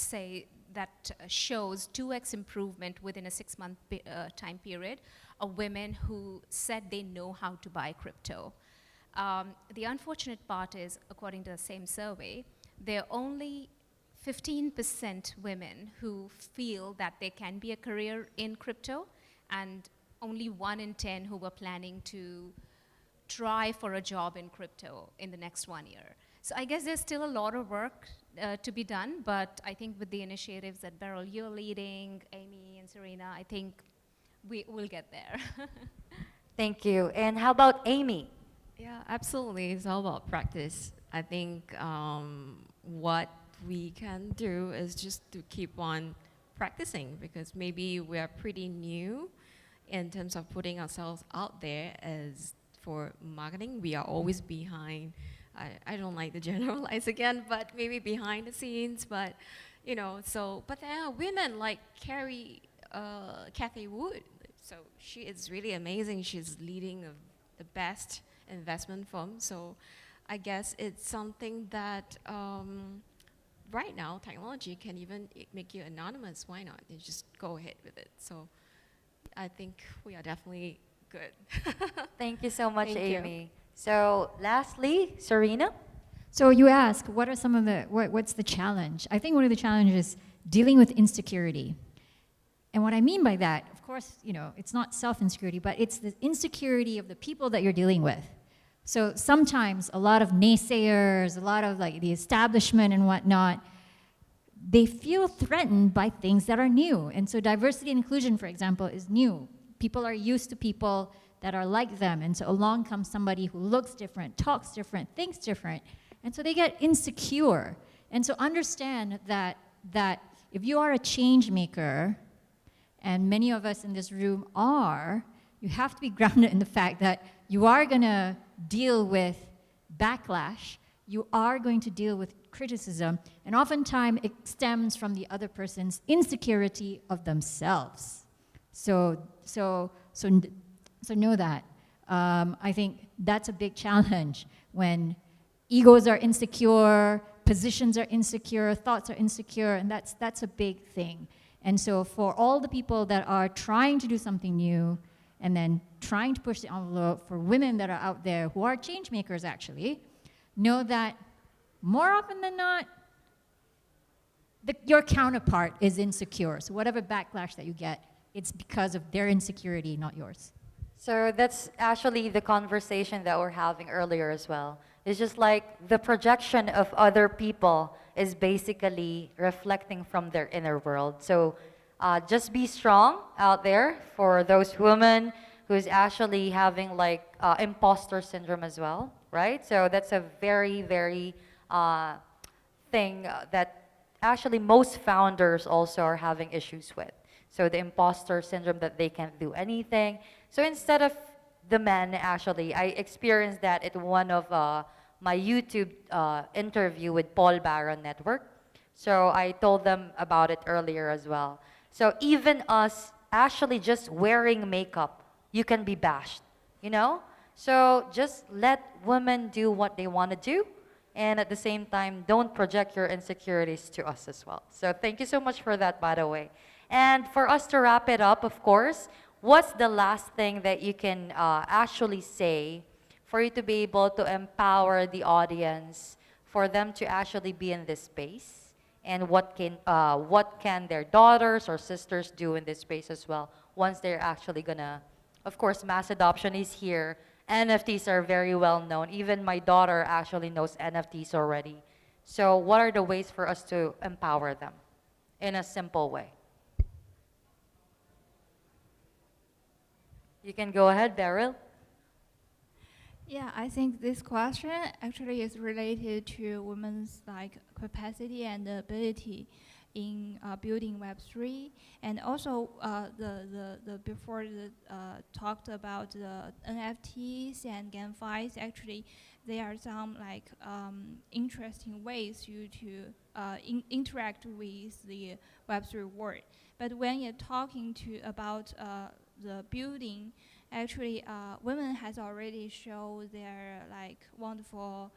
say that shows 2x improvement within a 6-month time period of women who said they know how to buy crypto. The unfortunate part is, according to the same survey, there are only 15% women who feel that there can be a career in crypto, and only 1 in 10 who were planning to try for a job in crypto in the next 1 year. So I guess there's still a lot of work to be done, but I think with the initiatives that Beryl, you're leading, Amy and Serena, I think we will get there. Thank you. And how about Amy? Yeah, absolutely. It's all about practice. I think what we can do is just to keep on practicing, because maybe we are pretty new in terms of putting ourselves out there. As for marketing, we are always behind. I don't like to generalize again, but maybe behind the scenes. But but there are women like Kathy Wood. So she is really amazing. She's leading the best investment firm. So I guess it's something that right now technology can even make you anonymous. Why not? You just go ahead with it. So I think we are definitely good. Thank you so much, Thank you. Amy. So lastly, Serena? So you ask, what are some of what's the challenge? I think one of the challenges is dealing with insecurity. And what I mean by that, of course, it's not self-insecurity, but it's the insecurity of the people that you're dealing with. So sometimes a lot of naysayers, a lot of like the establishment and whatnot, they feel threatened by things that are new. And so diversity and inclusion, for example, is new. People are used to people that are like them. And so along comes somebody who looks different, talks different, thinks different. And so they get insecure. And so understand that if you are a change maker, and many of us in this room are, you have to be grounded in the fact that you are going to deal with backlash, you are going to deal with criticism, and oftentimes it stems from the other person's insecurity of themselves. So know that. I think that's a big challenge when egos are insecure, positions are insecure, thoughts are insecure, and that's a big thing. And so for all the people that are trying to do something new and then trying to push the envelope, for women that are out there who are change makers actually, know that more often than not, your counterpart is insecure. So whatever backlash that you get, it's because of their insecurity, not yours. So that's actually the conversation that we're having earlier as well. It's just like the projection of other people is basically reflecting from their inner world. So just be strong out there for those women who's actually having like imposter syndrome as well, right? So that's a very, very thing that actually most founders also are having issues with. So the imposter syndrome that they can't do anything. So instead of the men, actually, I experienced that at one of my YouTube interview with Paul Barron Network. So I told them about it earlier as well. So even us actually just wearing makeup, you can be bashed, you know? So just let women do what they want to do. And at the same time, don't project your insecurities to us as well. So thank you so much for that, by the way. And for us to wrap it up, of course, what's the last thing that you can actually say for you to be able to empower the audience, for them to actually be in this space? And what can their daughters or sisters do in this space as well once they're actually gonna, of course, mass adoption is here. NFTs are very well known. Even my daughter actually knows NFTs already. So what are the ways for us to empower them in a simple way? You can go ahead, Beryl. Yeah, I think this question actually is related to women's like capacity and ability in building Web3, and also the before the talked about the NFTs and GameFi's. Actually, there are some like interesting ways you to interact with the Web3 world. But when you're talking to about the building, actually women has already shown their like wonderful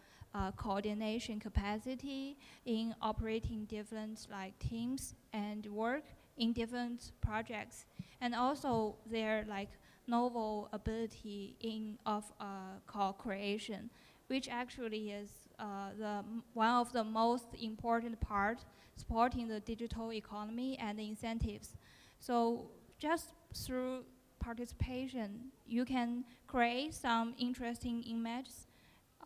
coordination capacity in operating different like teams and work in different projects, and also their like novel ability in of co-creation, which actually is one of the most important part supporting the digital economy and the incentives. So just through participation, you can create some interesting images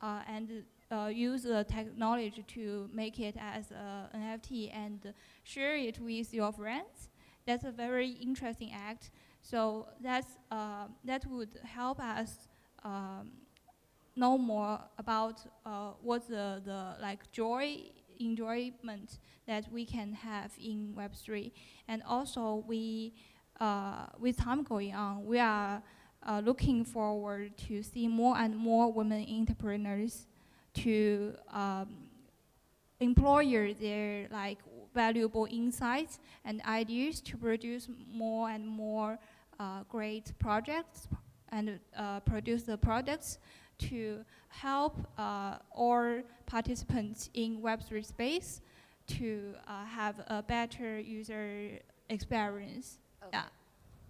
and use the technology to make it as an NFT and share it with your friends. That's a very interesting act. So that would help us know more about what the like enjoyment that we can have in Web3. And also with time going on, we are looking forward to see more and more women entrepreneurs to employ their like valuable insights and ideas to produce more and more great projects and produce the products to help all participants in Web3 space to have a better user experience. Okay. Yeah.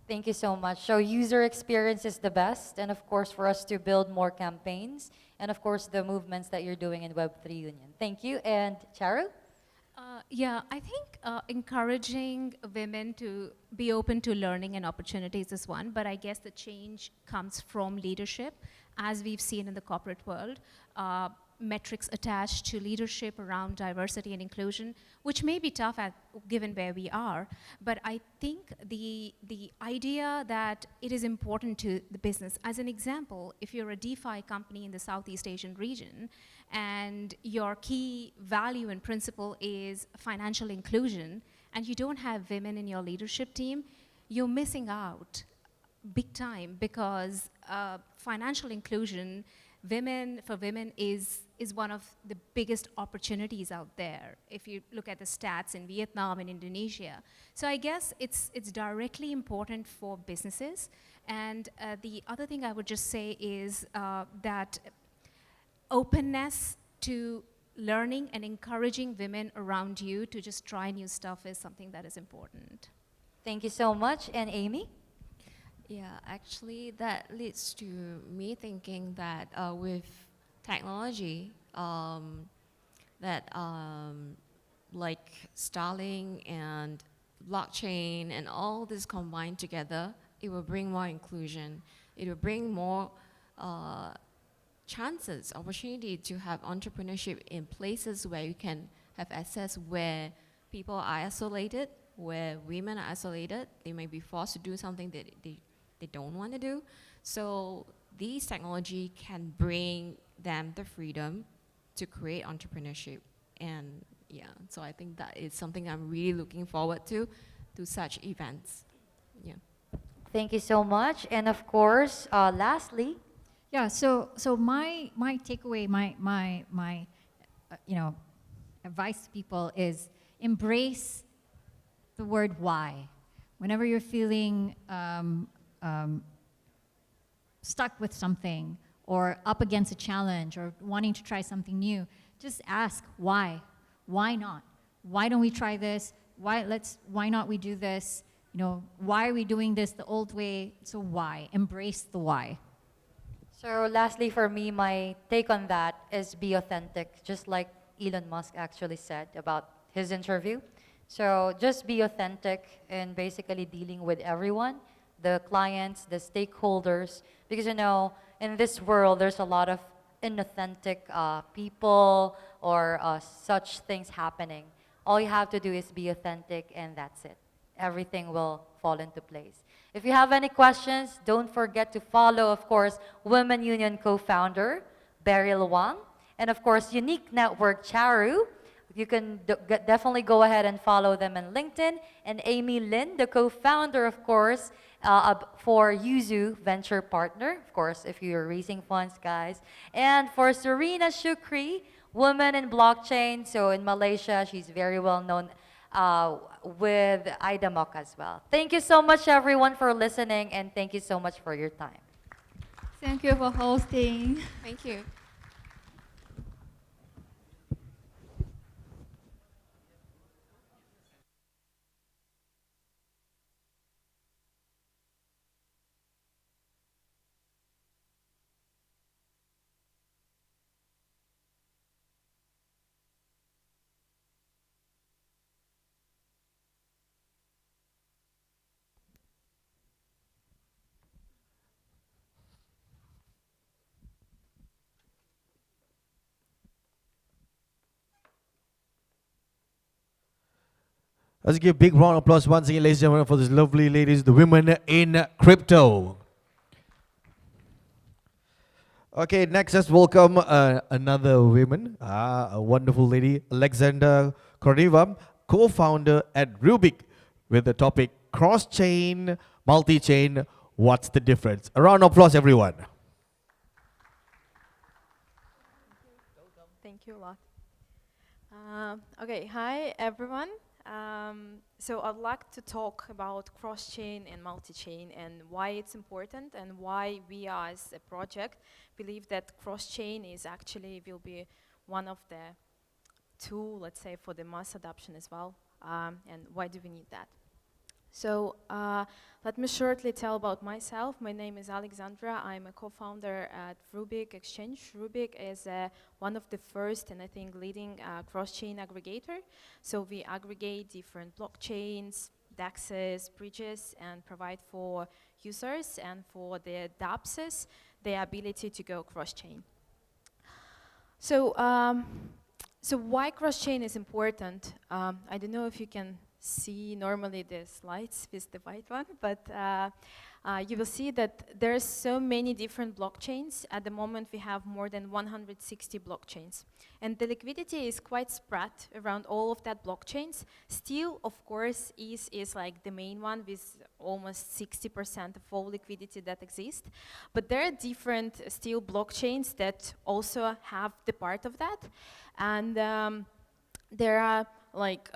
Thank you so much. So user experience is the best, and of course for us to build more campaigns, and of course the movements that you're doing in Web3 Union. Thank you. And Charu? Yeah, I think encouraging women to be open to learning and opportunities is one, but I guess the change comes from leadership, as we've seen in the corporate world. Metrics attached to leadership around diversity and inclusion, which may be tough given where we are, but I think the idea that it is important to the business. As an example, if you're a DeFi company in the Southeast Asian region and your key value and principle is financial inclusion and you don't have women in your leadership team, you're missing out big time, because financial inclusion for women is one of the biggest opportunities out there if you look at the stats in Vietnam and Indonesia. So I guess it's directly important for businesses. And the other thing I would just say is that openness to learning and encouraging women around you to just try new stuff is something that is important. Thank you so much. And Amy? Yeah, actually, that leads to me thinking that with technology, like Starlink and blockchain and all this combined together, it will bring more inclusion. It will bring more chances, opportunity to have entrepreneurship in places where you can have access, where people are isolated, where women are isolated. They may be forced to do something that they don't want to do. So these technology can bring them the freedom to create entrepreneurship. And yeah, so I think that is something I'm really looking forward to such events. Yeah. Thank you so much. And of course, lastly, Yeah, so my takeaway, my advice to people is embrace the word why. Whenever you're feeling stuck with something or up against a challenge or wanting to try something new, just ask why. Why not? Why don't we try this? Why not we do this? You know, why are we doing this the old way? So why? Embrace the why. so lastly for me, my take on that is be authentic, just like Elon Musk actually said about his interview. So just be authentic in basically dealing with everyone, the clients, the stakeholders, because in this world there's a lot of inauthentic people or such things happening. All you have to do is be authentic, and that's it. Everything will fall into place. If you have any questions, don't forget to follow, of course, Women Union co-founder Beryl Wang, and of course, Unique Network Charu. You can definitely go ahead and follow them on LinkedIn. And Amy Lin, the co-founder, of course, for Yuzu Venture Partner, of course, if you're raising funds, guys. And for Serena Shukri, woman in blockchain. So in Malaysia, she's very well known with IDAMOC as well. Thank you so much, everyone, for listening, and thank you so much for your time. Thank you for hosting. Thank you. Let's give a big round of applause once again, ladies and gentlemen, for these lovely ladies, the women in crypto. Okay, next let's welcome another woman, a wonderful lady, Alexandra Korniva, co-founder at Rubik, with the topic cross-chain, multi-chain, what's the difference? A round of applause, everyone. Thank you a lot. Okay, hi everyone. So I'd like to talk about cross-chain and multi-chain and why it's important and why we as a project believe that cross-chain is actually will be one of the tool, let's say, for the mass adoption as well. And why do we need that? So let me shortly tell about myself. My name is Alexandra. I'm a co-founder at Rubik Exchange. Rubik is one of the first and I think leading cross-chain aggregator. So we aggregate different blockchains, DEXs, bridges, and provide for users and for the dApps the ability to go cross-chain. So, so why cross-chain is important? I don't know if you can see normally the slides with the white one, but you will see that there's so many different blockchains. At the moment, we have more than 160 blockchains. And the liquidity is quite spread around all of that blockchains. Still, of course, ETH is like the main one with almost 60% of all liquidity that exists. But there are different still blockchains that also have the part of that. And there are like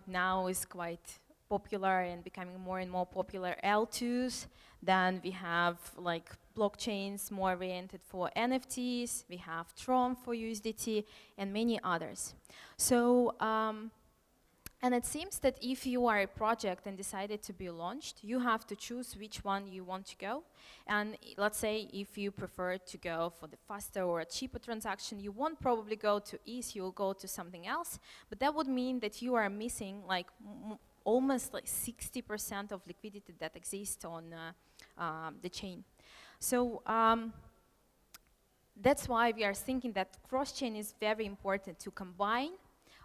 now is quite popular and becoming more and more popular L2s. Then we have like blockchains more oriented for NFTs. We have Tron for USDT and many others. So, and it seems that if you are a project and decided to be launched, you have to choose which one you want to go. And let's say if you prefer to go for the faster or a cheaper transaction, you won't probably go to ETH, you'll go to something else. But that would mean that you are missing like almost like 60% of liquidity that exists on the chain. So that's why we are thinking that cross-chain is very important to combine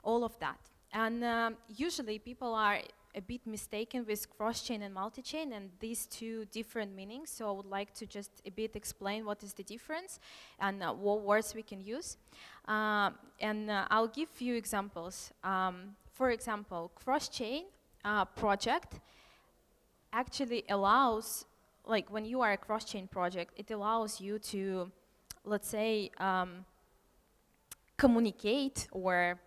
all of that. And usually people are a bit mistaken with cross-chain and multi-chain and these two different meanings. So I would like to just a bit explain what is the difference and what words we can use. I'll give few examples. For example, cross-chain project actually allows, like when you are a cross-chain project, it allows you to, let's say, communicate or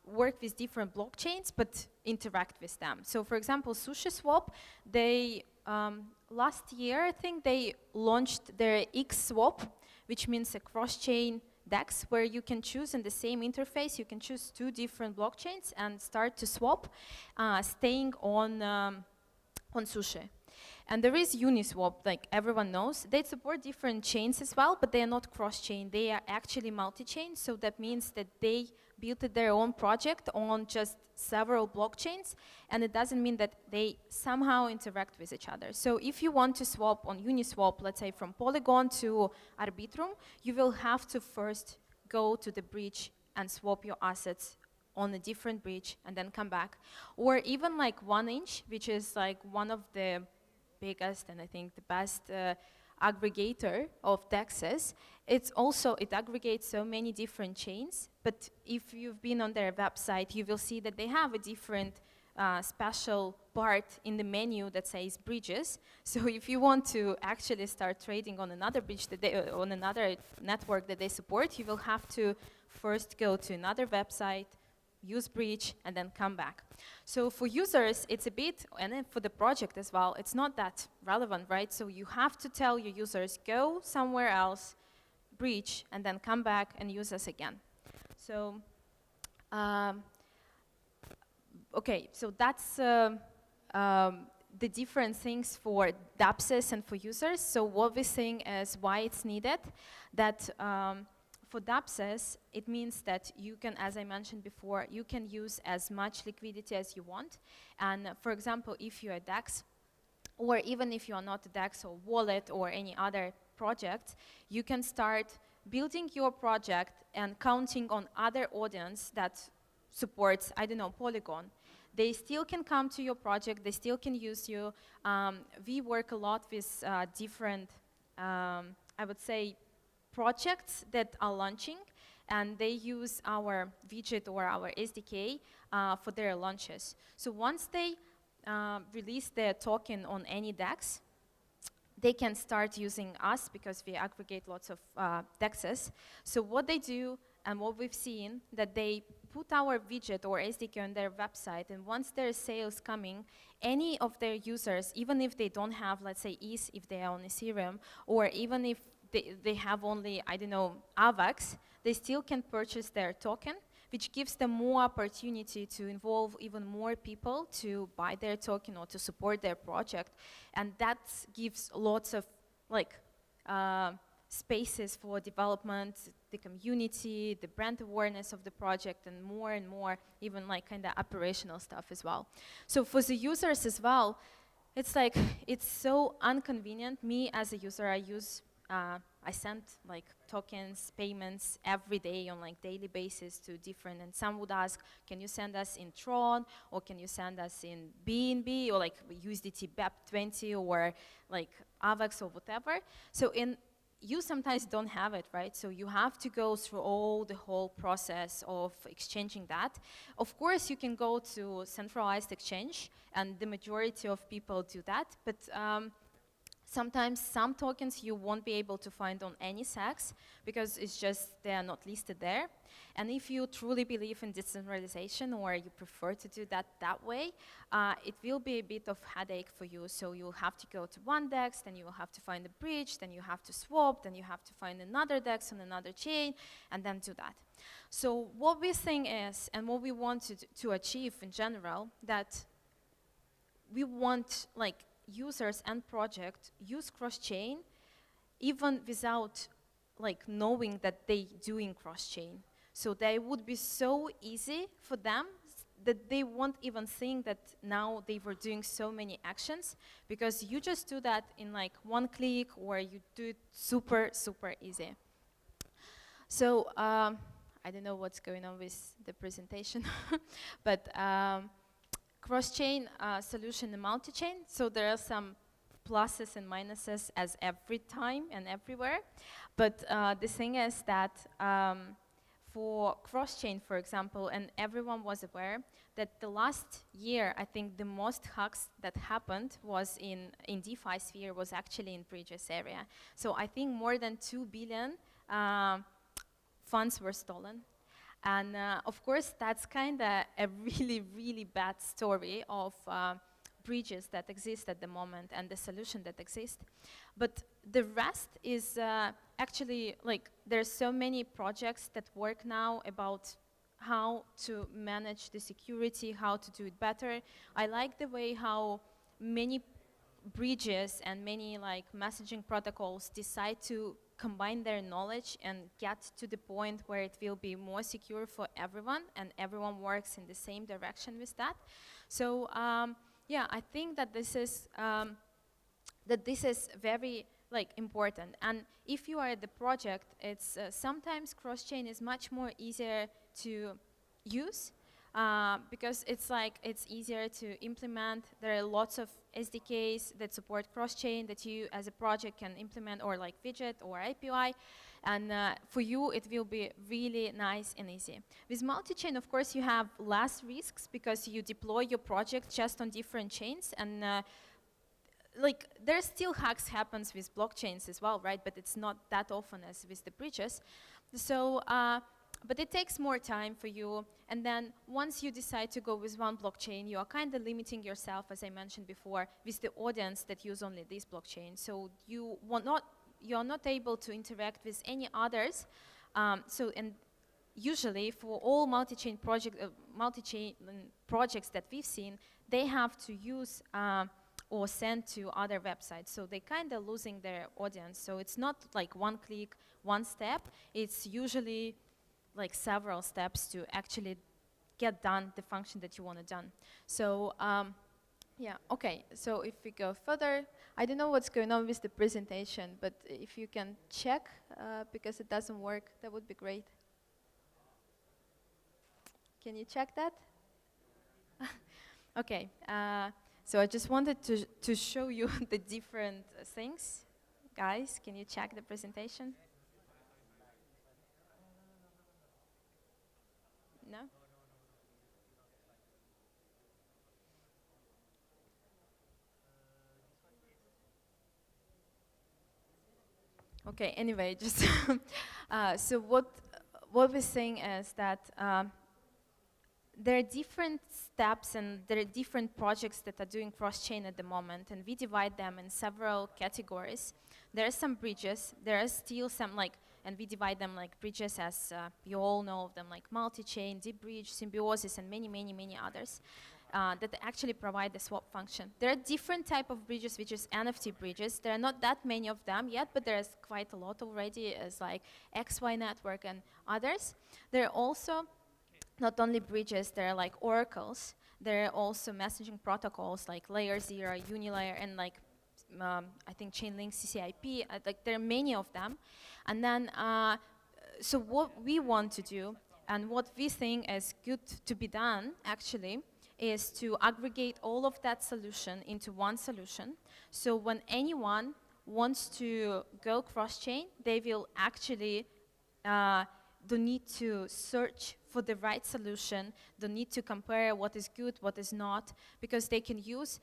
work with different blockchains, but interact with them. So for example, SushiSwap, they, last year, I think they launched their XSwap, which means a cross-chain DEX, where you can choose in the same interface, you can choose two different blockchains and start to swap, staying on Sushi. And there is Uniswap, like everyone knows. They support different chains as well, but they are not cross-chain. They are actually multi-chain, so that means that they built their own project on just several blockchains, and it doesn't mean that they somehow interact with each other. So if you want to swap on Uniswap, let's say from Polygon to Arbitrum, you will have to first go to the bridge and swap your assets on a different bridge and then come back. Or even like 1inch, which is like one of the biggest and I think the best aggregator of DEXs. It's also, it aggregates so many different chains, but if you've been on their website, you will see that they have a different special part in the menu that says bridges. So if you want to actually start trading on another bridge that they, on another network that they support, you will have to first go to another website, use bridge, and then come back. So for users, it's a bit, and then for the project as well, it's not that relevant, right? So you have to tell your users, go somewhere else, bridge, and then come back and use us again. So, okay, so that's the different things for dApps and for users. So what we're saying is why it's needed, that for dApps, it means that you can, as I mentioned before, you can use as much liquidity as you want. And for example, if you're a DEX, or even if you are not a DEX or wallet or any other project, you can start building your project and counting on other audience that supports, I don't know, Polygon. they still can come to your project, they still can use you. We work a lot with different, I would say, projects that are launching, and they use our widget or our SDK for their launches. So once they release their token on any DEX, they can start using us because we aggregate lots of DEXs. So what they do and what we've seen, that they put our widget or SDK on their website, and once there is sales coming, any of their users, even if they don't have, let's say, ETH, if they are on Ethereum, or even if they have only, I don't know, AVAX, they still can purchase their token, which gives them more opportunity to involve even more people to buy their token or to support their project. And that gives lots of spaces for development, the community, the brand awareness of the project, and more, even kind of operational stuff as well. So for the users as well, it's so inconvenient. Me as a user, I send tokens, payments every day on daily basis to different, and some would ask, can you send us in Tron, or can you send us in BNB, or USDT BEP20, or AVAX or whatever. So you sometimes don't have it, right? So you have to go through the whole process of exchanging that. Of course, you can go to centralized exchange, and the majority of people do that, but sometimes some tokens you won't be able to find on any SEX because it's just they are not listed there. And if you truly believe in decentralization, or you prefer to do that way, it will be a bit of headache for you. So you'll have to go to one DEX, then you will have to find a bridge, then you have to swap, then you have to find another DEX on another chain, and then do that. So what we think is, and what we want to achieve in general, that we want users and project use cross-chain even without knowing that they doing cross-chain. So they would be so easy for them that they won't even think that now they were doing so many actions, because you just do that in one click, or you do it super easy. So I don't know what's going on with the presentation, but cross-chain solution and multi-chain. So there are some pluses and minuses as every time and everywhere. But the thing is that for cross-chain, for example, and everyone was aware that the last year, I think the most hacks that happened was in DeFi sphere was actually in bridges area. So I think more than 2 billion funds were stolen. And of course, that's kind of a really bad story of breaches that exist at the moment and the solution that exists. But the rest is actually there's so many projects that work now about how to manage the security, how to do it better. I like the way how many bridges and many messaging protocols decide to combine their knowledge and get to the point where it will be more secure for everyone, and everyone works in the same direction with that. So yeah, I think that this is very important. And if you are at the project, it's sometimes cross-chain is much more easier to use. Because it's easier to implement. There are lots of SDKs that support cross-chain that you as a project can implement, or widget or API, and for you it will be really nice and easy. With multi-chain, of course, you have less risks because you deploy your project just on different chains, and there still hacks happens with blockchains as well, right? But it's not that often as with the bridges. So but it takes more time for you, and then once you decide to go with one blockchain, you are kind of limiting yourself, as I mentioned before, with the audience that use only this blockchain. So you are not able to interact with any others. And usually for all multi-chain projects that we've seen, they have to use or send to other websites. So they kind of losing their audience. So it's not one click, one step. It's usually several steps to actually get done the function that you want to done. So yeah, okay, so if we go further, I don't know what's going on with the presentation, but if you can check, because it doesn't work, that would be great. Can you check that? Okay, so I just wanted to show you the different things. Guys, can you check the presentation? No? Okay, anyway, just so what we're saying is that there are different steps and there are different projects that are doing cross-chain at the moment, and we divide them in several categories. There are some bridges, there are still some and we divide them like bridges as you all know of them, like multi-chain, deep bridge, symbiosis, and many, many, many others that actually provide the swap function. There are different type of bridges, which is NFT bridges. There are not that many of them yet, but there's quite a lot already, as like XY Network and others. There are also not only bridges, there are like oracles. There are also messaging protocols like Layer 0, Unilayer, and like I think Chainlink, CCIP. Like there are many of them. And then, so what we want to do and what we think is good to be done actually is to aggregate all of that solution into one solution. So when anyone wants to go cross-chain, they will actually don't need to search for the right solution, don't need to compare what is good, what is not, because they can use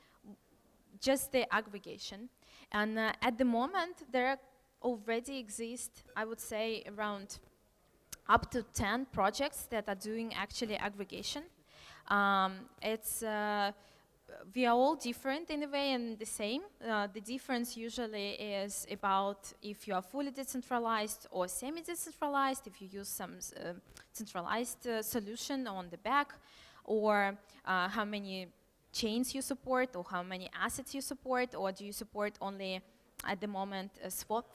just the aggregation. And at the moment, there already exist, I would say, around up to 10 projects that are doing actually aggregation. We are all different in a way and the same. The difference usually is about if you are fully decentralized or semi-decentralized, if you use some centralized solution on the back, or how many chains you support, or how many assets you support, or do you support only at the moment a swap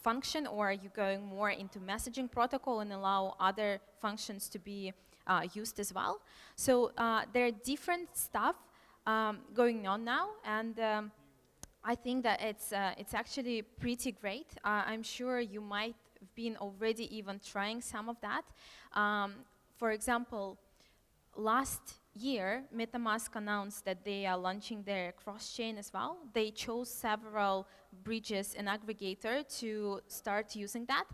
function, or are you going more into messaging protocol and allow other functions to be used as well? So there are different stuff going on now, and I think that it's actually pretty great. I'm sure you might have been already even trying some of that. For example, last year, MetaMask announced that they are launching their cross-chain as well. They chose several bridges and aggregator to start using that.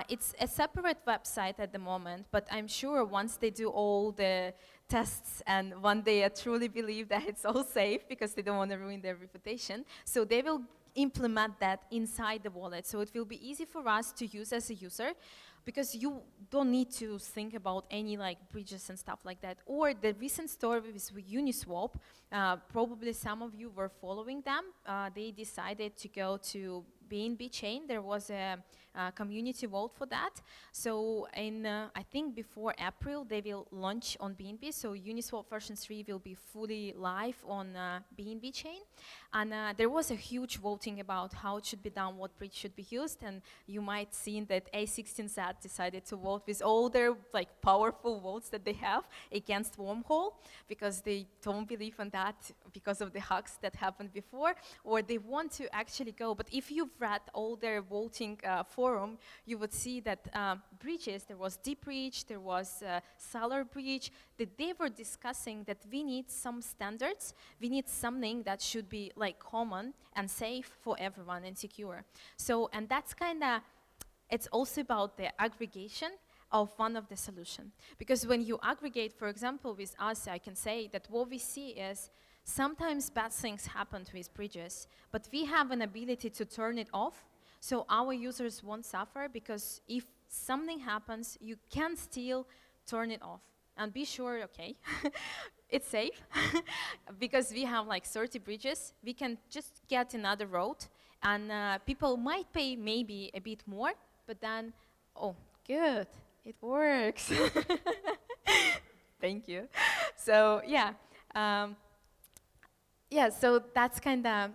It's a separate website at the moment, but I'm sure once they do all the tests and one day I truly believe that it's all safe because they don't want to ruin their reputation, so they will implement that inside the wallet. So it will be easy for us to use as a user, because you don't need to think about any like bridges and stuff like that. Or the recent story with Uniswap, probably some of you were following them. They decided to go to BNB chain. There was a community vote for that. So in, I think before April, they will launch on BNB. So Uniswap version 3 will be fully live on BNB chain. And there was a huge voting about how it should be done, what bridge should be used. And you might see that A16Z decided to vote with all their like powerful votes that they have against Wormhole, because they don't believe in that because of the hacks that happened before, or they want to actually go. But if you've read all their voting forum, you would see that bridges, there was Deep Bridge, there was Solar Bridge, that they were discussing that we need some standards, we need something that should be like common and safe for everyone and secure. So, and that's kind of, it's also about the aggregation of one of the solution. Because when you aggregate, for example, with us, I can say that what we see is sometimes bad things happen with bridges, but we have an ability to turn it off, so our users won't suffer, because if something happens, you can still turn it off. And be sure, okay, it's safe, because we have like 30 bridges, we can just get another road, and people might pay maybe a bit more, but then, oh, good, it works. Thank you. So, yeah. Yeah, so that's kind of,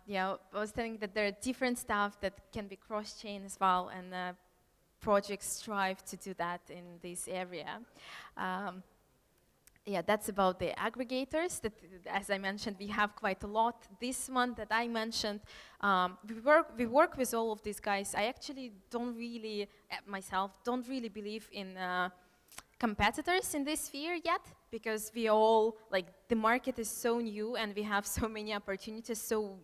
yeah, I was telling that there are different stuff that can be cross-chain as well, and projects strive to do that in this area. Yeah, that's about the aggregators. That, as I mentioned, we have quite a lot. This one that I mentioned, we work with all of these guys. I actually don't really, myself, don't really believe in competitors in this sphere yet, because we all, like, the market is so new and we have so many opportunities. So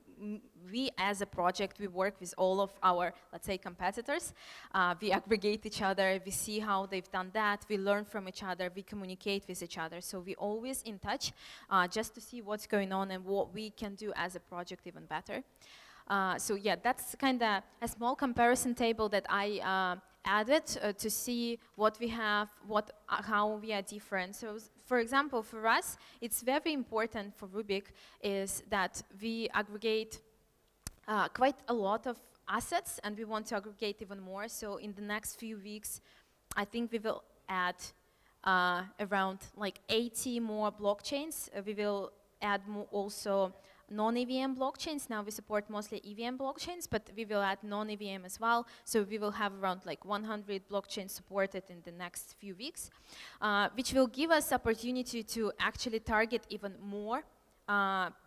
we as a project, we work with all of our, let's say, competitors. We aggregate each other, we see how they've done that, we learn from each other, we communicate with each other. So we always in touch just to see what's going on and what we can do as a project even better. So yeah, that's kind of a small comparison table that I added to see what we have, how we are different. So for example, for us, it's very important for Rubik is that we aggregate quite a lot of assets, and we want to aggregate even more. So in the next few weeks, I think we will add around like 80 more blockchains. We will add also non-EVM blockchains. Now we support mostly EVM blockchains, but we will add non-EVM as well. So we will have around like 100 blockchains supported in the next few weeks, which will give us opportunity to actually target even more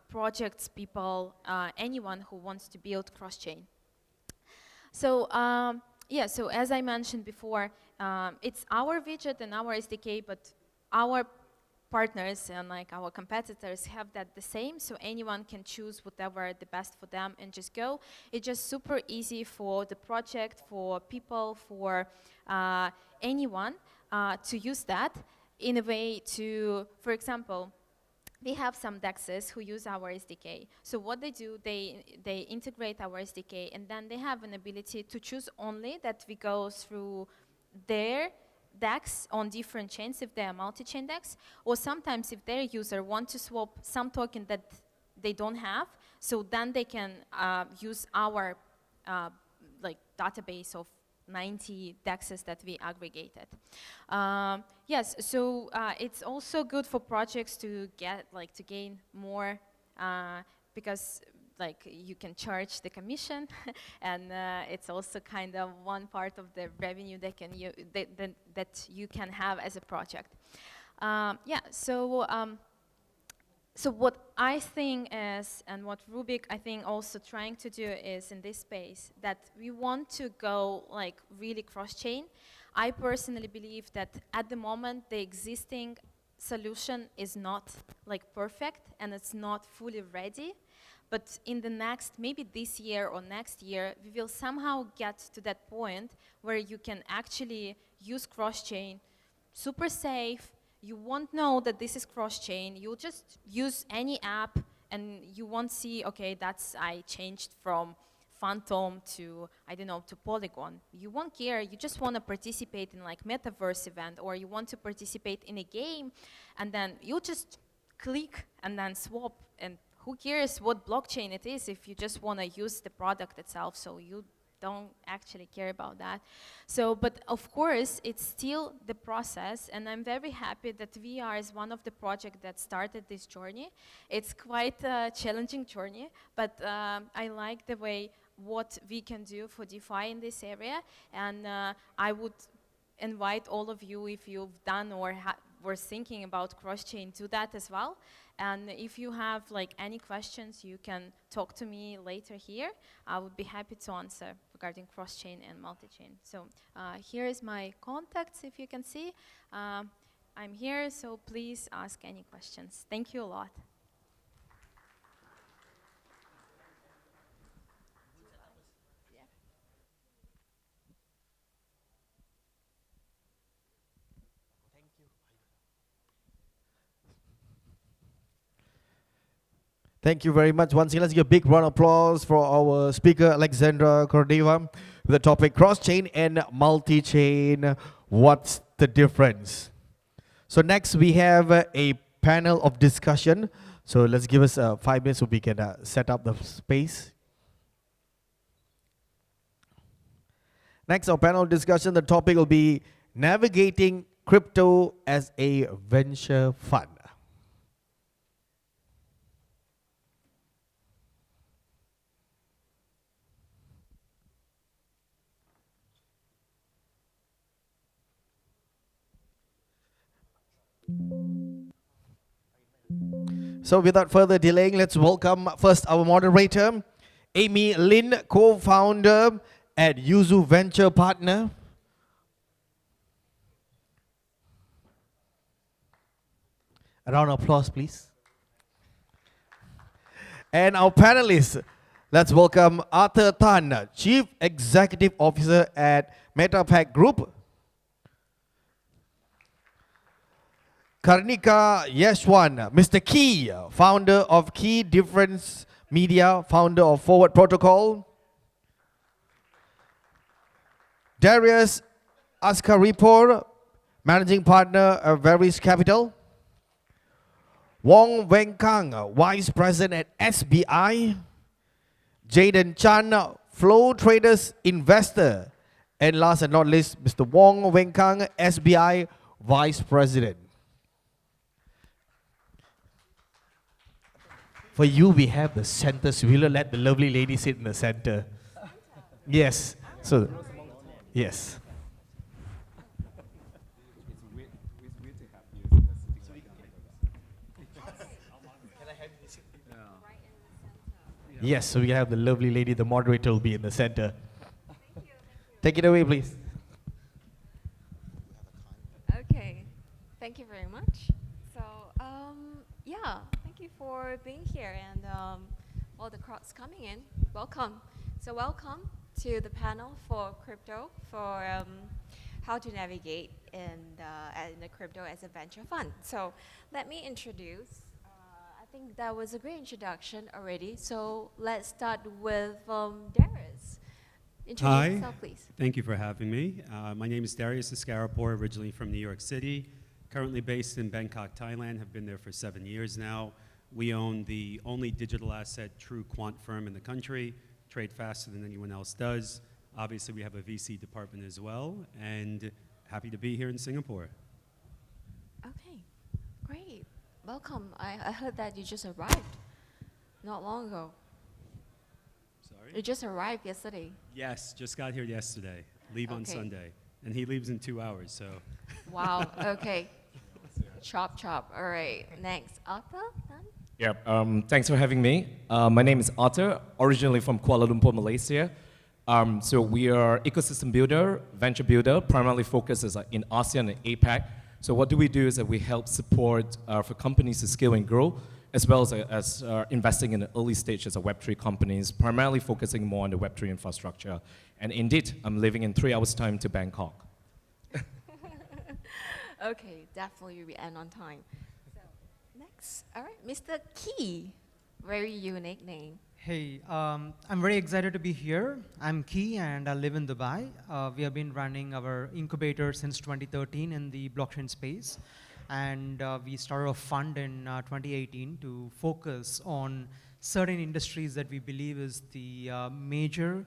projects, people, anyone who wants to build cross-chain. So yeah, so as I mentioned before, it's our widget and our SDK, but our partners and like our competitors have that the same, so anyone can choose whatever the best for them and just go. It's just super easy for the project, for people, for anyone to use that in a way to, for example, we have some DEXs who use our SDK. So what they do, they integrate our SDK, and then they have an ability to choose only that we go through their DEX on different chains if they are multi-chain DEX, or sometimes if their user want to swap some token that they don't have, so then they can use our like database of 90 DEXs that we aggregated. Yes, so it's also good for projects to get to gain more because like you can charge the commission, and it's also kind of one part of the revenue that that you can have as a project. Yeah, so so what I think is, and what Rubik I think also trying to do is in this space, that we want to go like really cross-chain. I personally believe that at the moment the existing solution is not like perfect and it's not fully ready. But in the next, maybe this year or next year, we will somehow get to that point where you can actually use cross-chain, super safe. You won't know that this is cross-chain. You'll just use any app and you won't see, okay, I changed from Phantom to, I don't know, to Polygon. You won't care. You just want to participate in like metaverse event, or you want to participate in a game, and then you'll just click and then swap, and who cares what blockchain it is if you just want to use the product itself, so you don't actually care about that. So, but of course, it's still the process, and I'm very happy that VR is one of the projects that started this journey. It's quite a challenging journey, but I like the way what we can do for DeFi in this area, and I would invite all of you, if you've done or were thinking about cross-chain, do that as well. And if you have like any questions, you can talk to me later here. I would be happy to answer regarding cross-chain and multi-chain. So here is my contacts, if you can see. I'm here, so please ask any questions. Thank you a lot. Thank you very much. Once again, let's give a big round of applause for our speaker, Alexandra Korneva, with the topic cross-chain and multi-chain. What's the difference? So next we have a panel of discussion. So let's give us 5 minutes so we can set up the space. Next, our panel discussion, the topic will be navigating crypto as a venture fund. So without further delaying, let's welcome first our moderator, Amy Lin, co-founder at Yuzu Venture Partner. A round of applause, please. And our panelists, let's welcome Arthur Tan, Chief Executive Officer at MetaPack Group. Karnika Yeshwan, Mr. Key, founder of Key Difference Media, founder of Forward Protocol. Darius Askaripur, Managing Partner of Veris Capital. Wong Weng Kang, Vice President at SBI. Jaden Chan, Flow Traders Investor. And last but not least, Mr. Wong Weng Kang, SBI Vice President. For you, we have the center, so we'll let the lovely lady sit in the center. Yes. So, yes. Yes, so we have the lovely lady, the moderator will be in the center. Take it away, please. Okay, thank you very much. So, yeah, thank you for being here and all the crowds coming in. Welcome. So, welcome to the panel for crypto for how to navigate in the crypto as a venture fund. So, let me introduce. I think that was a great introduction already. So, let's start with Darius. Introduce Hi. yourself, please. Thank you for having me. My name is Darius Askarapur, originally from New York City, currently based in Bangkok, Thailand, have been there for 7 years now. We own the only digital asset true quant firm in the country, trade faster than anyone else does. Obviously, we have a VC department as well, and happy to be here in Singapore. Okay, great. Welcome. I heard that you just arrived not long ago. Sorry? You just arrived yesterday. Yes, just got here yesterday. Leave on Okay. Sunday. And he leaves in 2 hours, so. Wow, okay. Chop, chop. All right, next. Arthur? Then? Yep. Thanks for having me. My name is Arthur, originally from Kuala Lumpur, Malaysia. So we are ecosystem builder, venture builder, primarily focuses in ASEAN and APAC. So what do we do is that we help support for companies to scale and grow, as well as investing in the early stages of Web3 companies, primarily focusing more on the Web3 infrastructure. And indeed, I'm living in 3 hours' time to Bangkok. Okay, definitely we end on time. So, next. All right, Mr. Key. Very unique name. Hey, I'm very excited to be here. I'm Key and I live in Dubai. We have been running our incubator since 2013 in the blockchain space. And we started a fund in 2018 to focus on certain industries that we believe is the major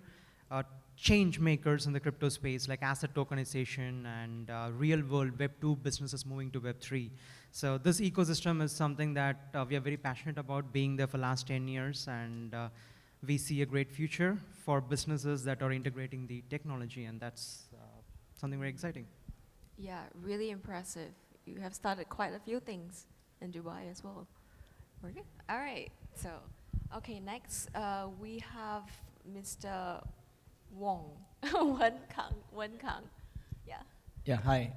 change makers in the crypto space, like asset tokenization and real world Web 2 businesses moving to Web 3. So this ecosystem is something that we are very passionate about, being there for the last 10 years, and we see a great future for businesses that are integrating the technology, and that's something very exciting. Yeah, really impressive. You have started quite a few things in Dubai as well. Okay. All right. So, okay, next we have Mr. Wong. Wen Kang. Yeah. Yeah, hi.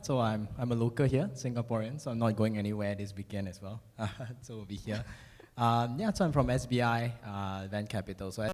So I'm a local here, Singaporean, so I'm not going anywhere this weekend as well. So we'll be here. So I'm from SBI, Venture Capital. So